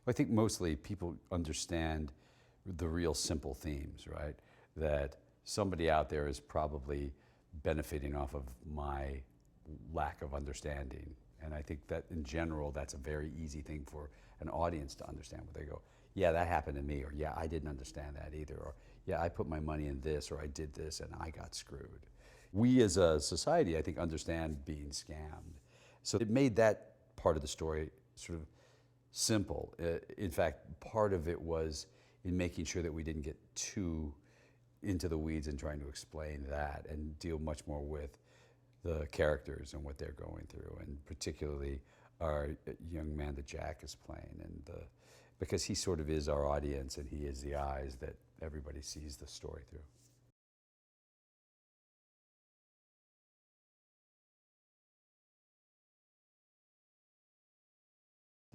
I think mostly people understand the real simple themes, right? That somebody out there is probably benefiting off of my lack of understanding. And I think that in general, that's a very easy thing for an audience to understand, where they go, yeah, that happened to me, or yeah, I didn't understand that either, or yeah, I put my money in this, or I did this and I got screwed. We as a society, I think, understand being scammed. So it made that part of the story sort of simple. In fact, part of it was in making sure that we didn't get too into the weeds and trying to explain that, and deal much more with the characters and what they're going through, and particularly our young man that Jack is playing, and because he sort of is our audience and he is the eyes that everybody sees the story through.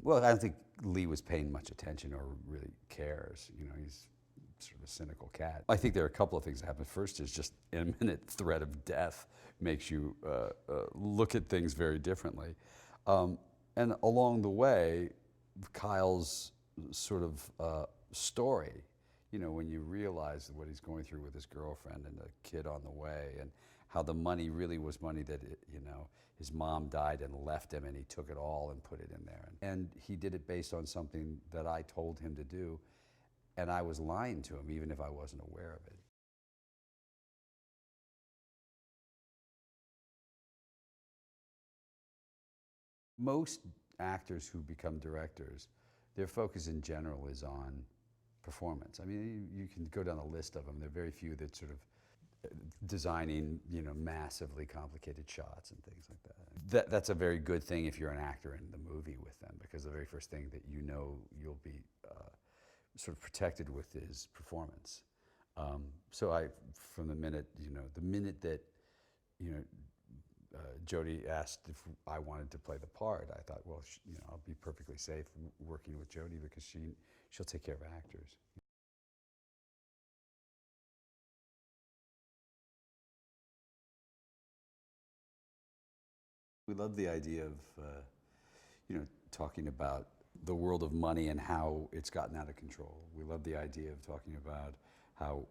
Well, I don't think Lee was paying much attention or really cares. You know, he's sort of a cynical cat. I think there are a couple of things that happen. First is just imminent threat of death makes you look at things very differently. And along the way, Kyle's sort of story, you know, when you realize what he's going through with his girlfriend and the kid on the way, and how the money really was money that, you know, his mom died and left him, and he took it all and put it in there. And he did it based on something that I told him to do, and I was lying to him even if I wasn't aware of it. Most actors who become directors, their focus in general is on performance. I mean, you can go down a list of them. There are very few that sort of designing, you know, massively complicated shots and things like that. That's a very good thing if you're an actor in the movie with them, because the very first thing that you know you'll be sort of protected with is performance. So from the minute, you know, the minute that, you know, Jodie asked if I wanted to play the part, I thought, well, you know, I'll be perfectly safe working with Jodie, because she'll take care of actors. We love the idea of, you know, talking about the world of money and how it's gotten out of control. We love the idea of talking about how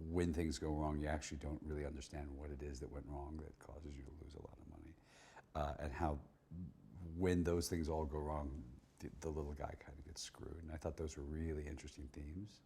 when things go wrong, you actually don't really understand what it is that went wrong that causes you to lose a lot of money. And how when those things all go wrong, the little guy kind of gets screwed. And I thought those were really interesting themes.